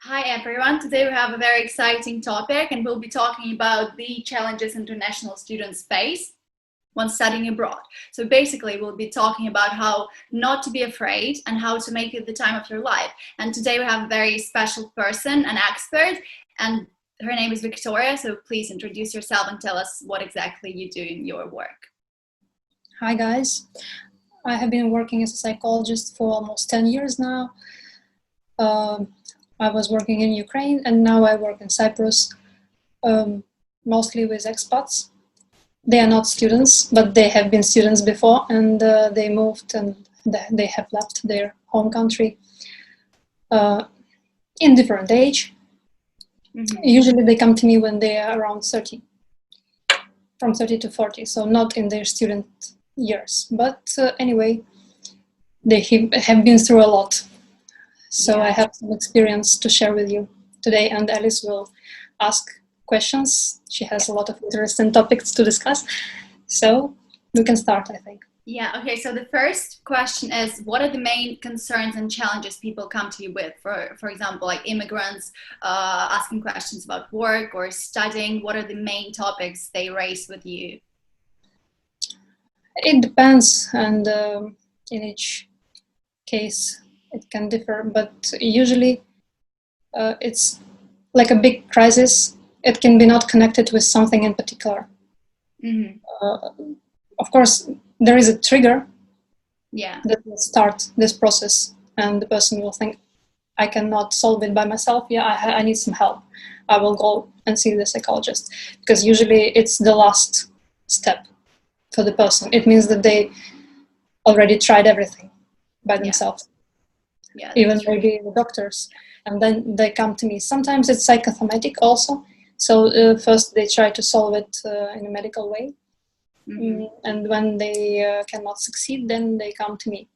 Hi everyone, today we have a very exciting topic and we'll be talking about the challenges international students face when studying abroad. So basically we'll be talking about how not to be afraid and how to make it the time of your life. And today we have a very special person, an expert, and her name is Victoria, so please introduce yourself and tell us what exactly you do in your work. Hi guys, I have been working as a psychologist for almost 10 years now. I was working in Ukraine and now I work in Cyprus, mostly with expats. They are not students, but they have been students before, and they moved and they have left their home country in different age. Mm-hmm. Usually they come to me when they are around 30, from 30 to 40, so not in their student years. But anyway, they have been through a lot. So yeah. I have some experience to share with you today, and Alice will ask questions. She has a lot of interesting topics to discuss. So we can start, I think. Yeah, okay, so the first question is, what are the main concerns and challenges people come to you with? For example, like immigrants asking questions about work or studying. What are the main topics they raise with you? It depends, and in each case it can differ, but usually it's like a big crisis. It can be not connected with something in particular. Mm-hmm. Of course, there is a trigger that will start this process, and the person will think, I cannot solve it by myself. Yeah, I need some help. I will go and see the psychologist, because usually it's the last step for the person. It means that they already tried everything by themselves. Yeah, even maybe the doctors, and then they come to me. Sometimes it's psychotherapeutic also. So first they try to solve it in a medical way. Mm-hmm. And when they cannot succeed, then they come to me.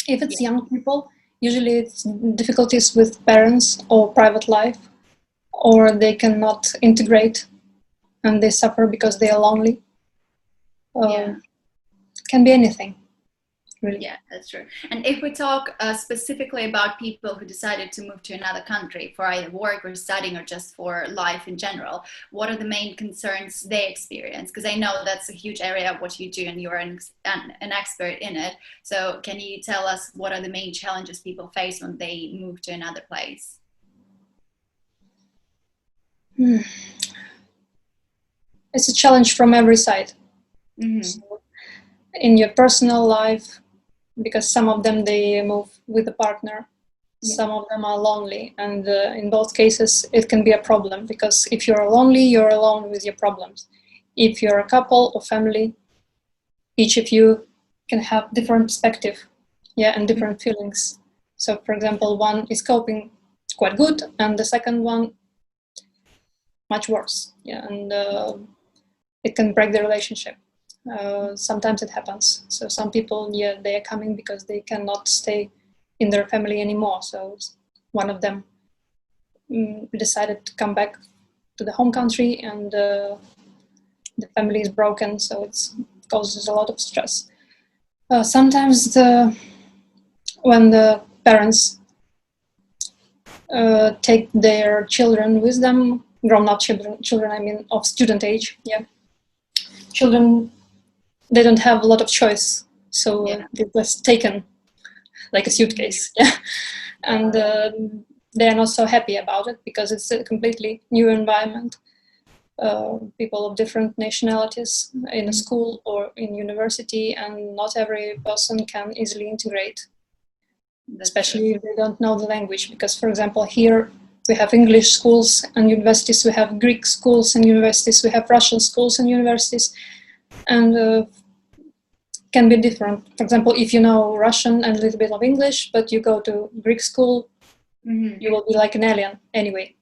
If it's young people, usually it's difficulties with parents or private life, or they cannot integrate and they suffer because they are lonely. Can be anything. Really. Yeah, that's true. And if we talk specifically about people who decided to move to another country for either work or studying or just for life in general, what are the main concerns they experience? Because I know that's a huge area of what you do and you're an expert in it. So can you tell us what are the main challenges people face when they move to another place? It's a challenge from every side. Mm-hmm. So in your personal life, because some of them, they move with a partner. Some of them are lonely, and in both cases it can be a problem, because if you're lonely, you're alone with your problems. If you're a couple or family, each of you can have different perspective, and different feelings. So for example, one is coping quite good and the second one much worse, and it can break the relationship. Sometimes it happens. So some people, they are coming because they cannot stay in their family anymore. So one of them decided to come back to the home country, and the family is broken, so it causes a lot of stress. Sometimes when the parents take their children with them, grown-up children, I mean, of student age, children, they don't have a lot of choice, so it was taken like a suitcase, and they are not so happy about it, because it's a completely new environment. People of different nationalities in a school or in university, and not every person can easily integrate. Especially if they don't know the language, because for example here we have English schools and universities, we have Greek schools and universities, we have Russian schools and universities, and can be different. For example, if you know Russian and a little bit of English, but you go to Greek school, you will be like an alien anyway.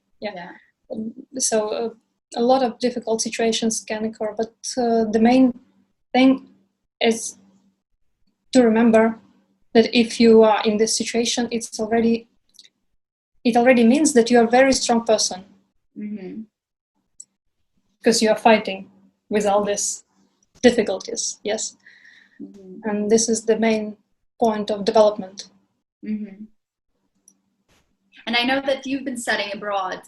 So a lot of difficult situations can occur, but the main thing is to remember that if you are in this situation, it already means that you are a very strong person, because you are fighting with all these difficulties. And this is the main point of development. And I know that you've been studying abroad.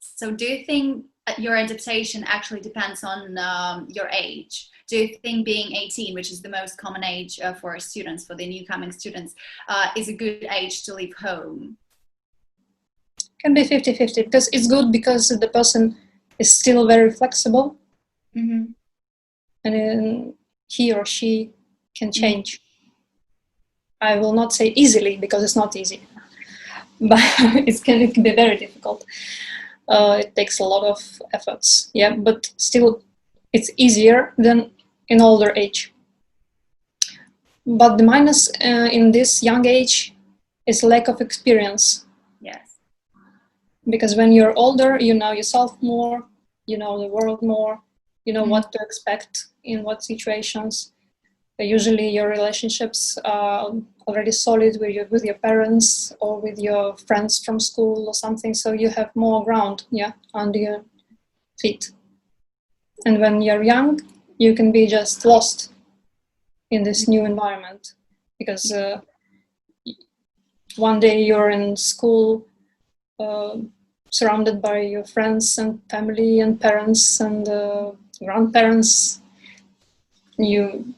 So do you think your adaptation actually depends on your age? Do you think being 18, which is the most common age for students, for the new coming students, is a good age to leave home? Can be 50-50, because it's good because the person is still very flexible, Mm-hmm. and then he or she can change. I will not say easily, because it's not easy, but it can be very difficult. It takes a lot of efforts, yeah, but still it's easier than in older age. But the minus in this young age is lack of experience. Yes. Because when you're older, you know yourself more, you know the world more, you know what to expect in what situations. Usually your relationships are already solid with your parents or with your friends from school or something, so you have more ground, yeah, under your feet. And when you're young, you can be just lost in this new environment, because one day you're in school, surrounded by your friends and family and parents and grandparents. You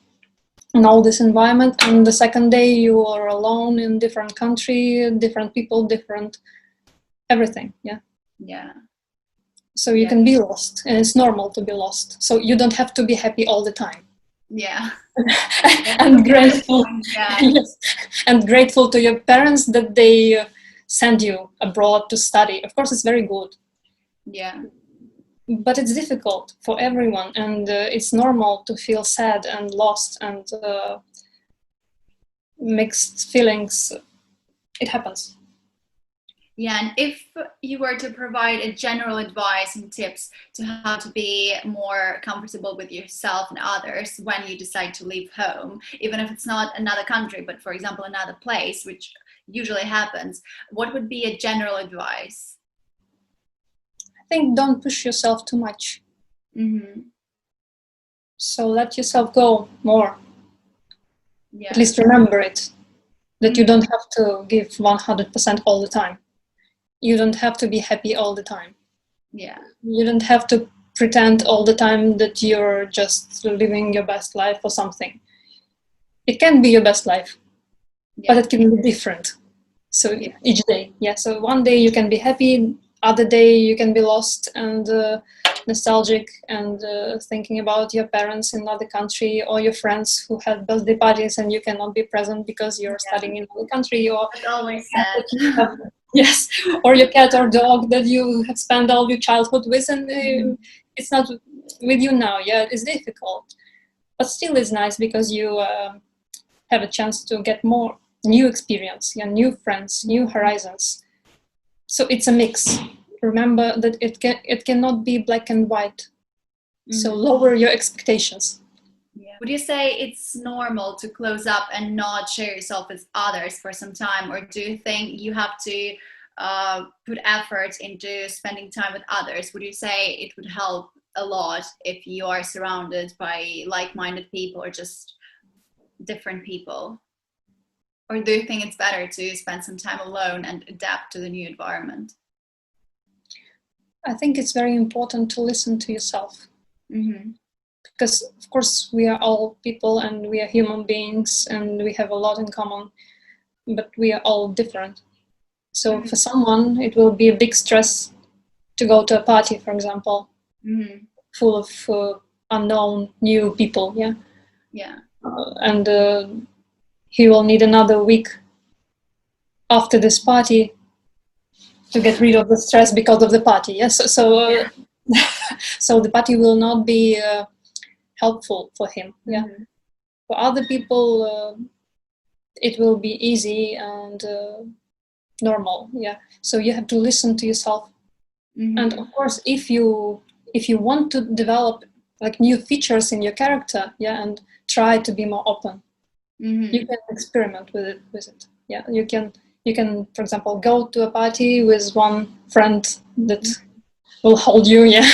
know this environment, and the second day you are alone in different country, different people, different everything, yeah. Yeah. So you can be lost, and it's normal to be lost. So you don't have to be happy all the time. Yeah. And grateful. Yeah. Yes. And grateful to your parents that they send you abroad to study. Of course, it's very good. Yeah. But it's difficult for everyone, and it's normal to feel sad and lost and mixed feelings. It happens. Yeah, and if you were to provide a general advice and tips to how to be more comfortable with yourself and others when you decide to leave home, even if it's not another country, but for example, another place, which usually happens, what would be a general advice? I think don't push yourself too much. Mm-hmm. So let yourself go more. Yeah. At least remember it, that you don't have to give 100% all the time. You don't have to be happy all the time. Yeah. You don't have to pretend all the time that you're just living your best life or something. It can be your best life, but it can be different. So each day, yeah. So one day you can be happy, other day you can be lost and nostalgic and thinking about your parents in another country, or your friends who had birthday parties and you cannot be present because you're studying in another country, or That's always sad. yes, or your cat or dog that you have spent all your childhood with, and it's not with you now. Yeah, it's difficult, but still it's nice because you have a chance to get more new experience, yeah, new friends, new horizons. So it's a mix. Remember that it cannot be black and white. So lower your expectations. Yeah. Would you say it's normal to close up and not share yourself with others for some time, or do you think you have to put effort into spending time with others? Would you say it would help a lot if you are surrounded by like-minded people or just different people? Or do you think it's better to spend some time alone and adapt to the new environment? I think it's very important to listen to yourself. Mm-hmm. Because, of course, we are all people and we are human beings and we have a lot in common, but we are all different. So for someone, it will be a big stress to go to a party, for example, full of unknown, new people, yeah? Yeah. And he will need another week after this party to get rid of the stress because of the party, yes? So the party will not be helpful for him, yeah? For other people, it will be easy and normal, yeah? So you have to listen to yourself. And of course, if you want to develop like new features in your character, yeah, and try to be more open, you can experiment with it. Yeah, you can, for example, go to a party with one friend that will hold you, yeah,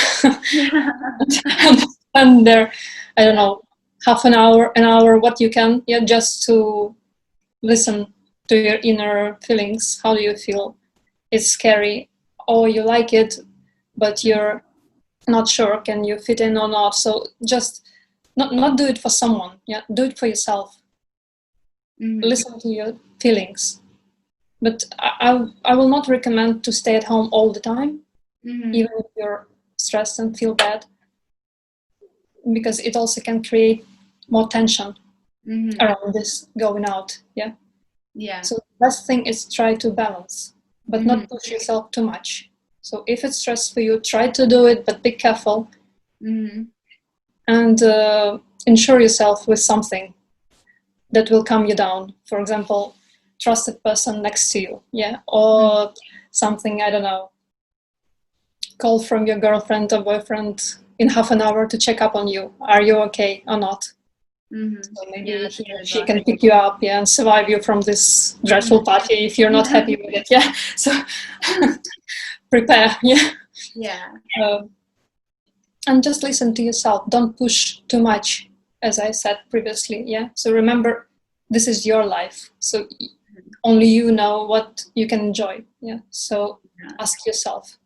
and spend there, I don't know, half an hour, what you can, yeah, just to listen to your inner feelings. How do you feel? it's scary, or you like it, but you're not sure can you fit in or not. So just not do it for someone. Yeah, do it for yourself. Listen to your feelings. But I will not recommend to stay at home all the time, even if you're stressed and feel bad, because it also can create more tension around this going out. Yeah. So the best thing is try to balance, but not push yourself too much. So if it's stress for you, try to do it, but be careful. And ensure yourself with something that will calm you down. For example, trusted person next to you, or something, I don't know, call from your girlfriend or boyfriend in half an hour to check up on you. Are you okay or not? So maybe she can pick you up, and survive you from this dreadful party if you're not happy with it. So prepare. And just listen to yourself. Don't push too much, as I said previously. So remember, this is your life, so only you know what you can enjoy. So ask yourself,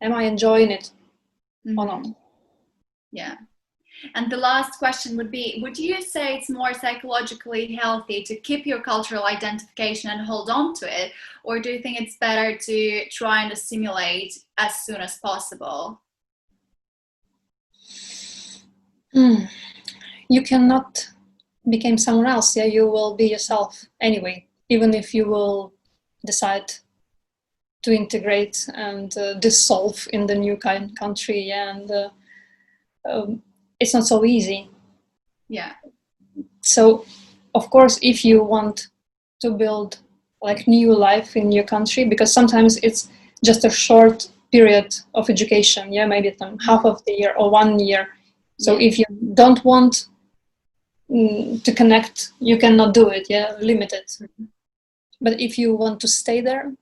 am I enjoying it or not? And the last question would be, would you say it's more psychologically healthy to keep your cultural identification and hold on to it, or do you think it's better to try and assimilate as soon as possible? You cannot become someone else. You will be yourself anyway, even if you will decide to integrate and dissolve in the new country. And it's not so easy. So of course, if you want to build like new life in your country, because sometimes it's just a short period of education, maybe half of the year or 1 year. So if you don't want to connect, you cannot do it, limited. But if you want to stay there,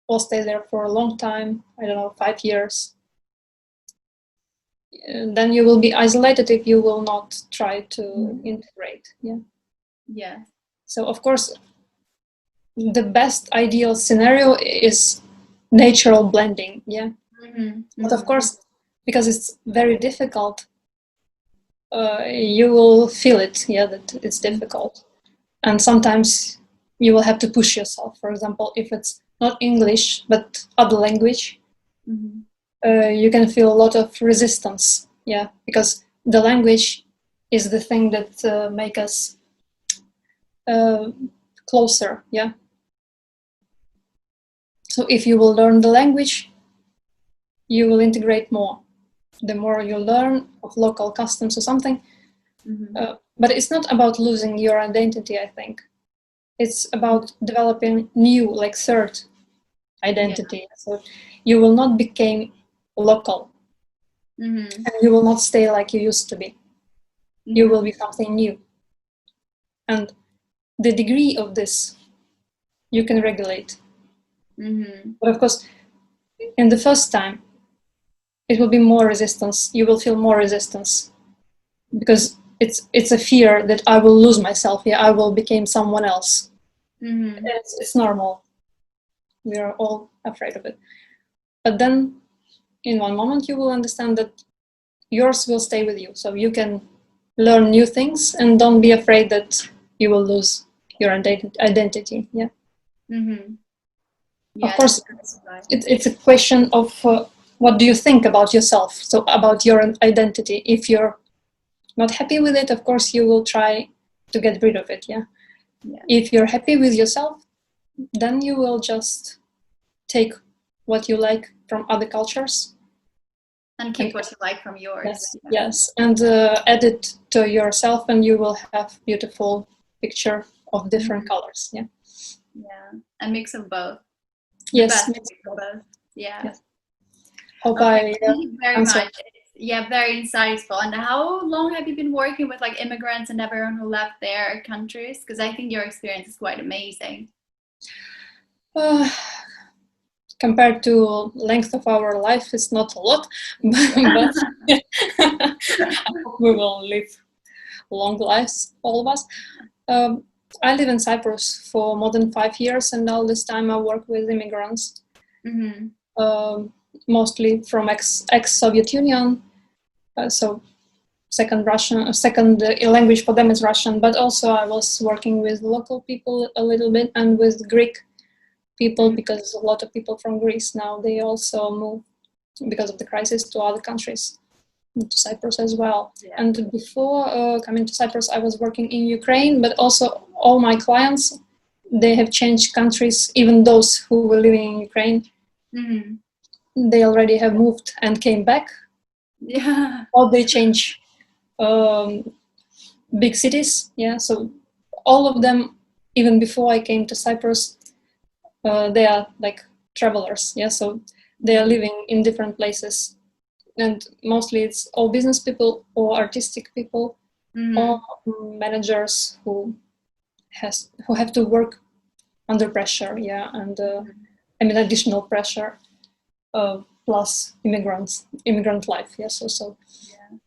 or stay there for a long time, I don't know, 5 years, then you will be isolated if you will not try to integrate. So of course, the best ideal scenario is natural blending. But of course, because it's very difficult, you will feel it, that it's difficult. And sometimes you will have to push yourself. For example, if it's not English, but other language, you can feel a lot of resistance, because the language is the thing that make us closer, So if you will learn the language, you will integrate more. The more you learn of local customs or something, but it's not about losing your identity, I think. It's about developing new, like third identity. So you will not become local, and you will not stay like you used to be. You will be something new. And the degree of this, you can regulate. But of course, in the first time, it will be more resistance. You will feel more resistance because it's a fear that I will lose myself. I will become someone else. It's normal. We are all afraid of it. But then, in one moment, you will understand that yours will stay with you. So you can learn new things and don't be afraid that you will lose your identity. Of course, it's a question of what do you think about yourself, so about your identity. If you're not happy with it, of course, you will try to get rid of it. If you're happy with yourself, then you will just take what you like from other cultures and keep what you like from yours. Yes. And add it to yourself, and you will have beautiful picture of different colors. A mix of both. Yes. Yes. Hope thank you very much. Very insightful. And how long have you been working with like immigrants and everyone who left their countries? Because I think your experience is quite amazing. Compared to length of our life, it's not a lot, but I hope we will live long lives, all of us. I live in Cyprus for more than 5 years, and all this time I work with immigrants. Mm-hmm. Mostly from ex-Soviet Union. So second language for them is Russian, but also I was working with local people a little bit and with Greek people, because a lot of people from Greece now, they also move because of the crisis to other countries, to Cyprus as well. Yeah. And before coming to Cyprus, I was working in Ukraine, but also all my clients, they have changed countries, even those who were living in Ukraine. Mm-hmm. They already have moved and came back. Yeah. Or they change big cities. Yeah, so all of them, even before I came to Cyprus, they are like travelers. Yeah, so they are living in different places, and mostly it's all business people or artistic people, or managers who have to work under pressure. Yeah, and I mean additional pressure, plus immigrant life. Yes, yeah, so. Yeah.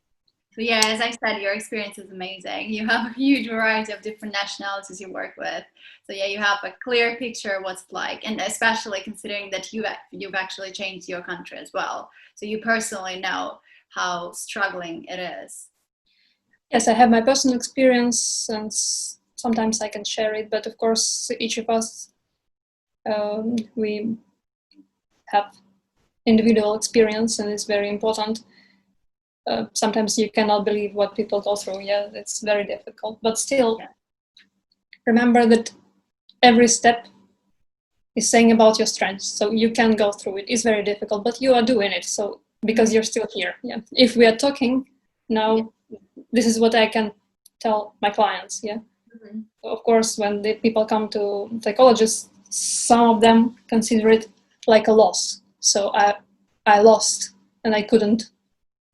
So yeah, as I said, your experience is amazing. You have a huge variety of different nationalities you work with. So yeah, you have a clear picture of what's like, and especially considering that you've actually changed your country as well. So you personally know how struggling it is. Yes, I have my personal experience, and sometimes I can share it. But of course, each of us, we have individual experience, and it's very important. Sometimes you cannot believe what people go through. Yeah, it's very difficult. But still, remember that every step is saying about your strengths. So you can go through it. It's very difficult, but you are doing it. So because you're still here. Yeah. If we are talking now, this is what I can tell my clients. Yeah. Mm-hmm. Of course, when the people come to psychologists, some of them consider it like a loss. So I lost and I couldn't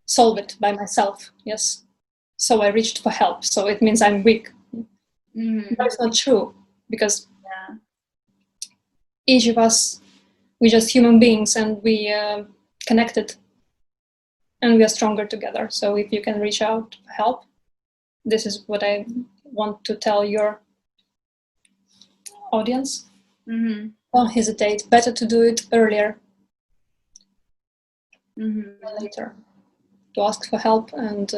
solve it by myself. Yes. So I reached for help. So it means I'm weak. Mm-hmm. That's not true, because each of us, we're just human beings, and we connected, and we are stronger together. So if you can reach out for help, this is what I want to tell your audience. Mm-hmm. Don't hesitate. Better to do it earlier than later. To ask for help and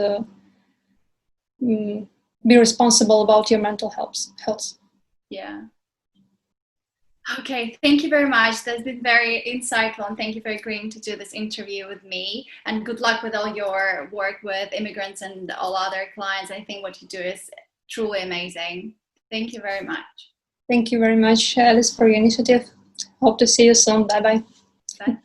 be responsible about your mental health. Yeah. Okay, thank you very much. That's been very insightful, and thank you for agreeing to do this interview with me. And good luck with all your work with immigrants and all other clients. I think what you do is truly amazing. Thank you very much. Thank you very much, Alice, for your initiative. Hope to see you soon. Bye-bye. Bye.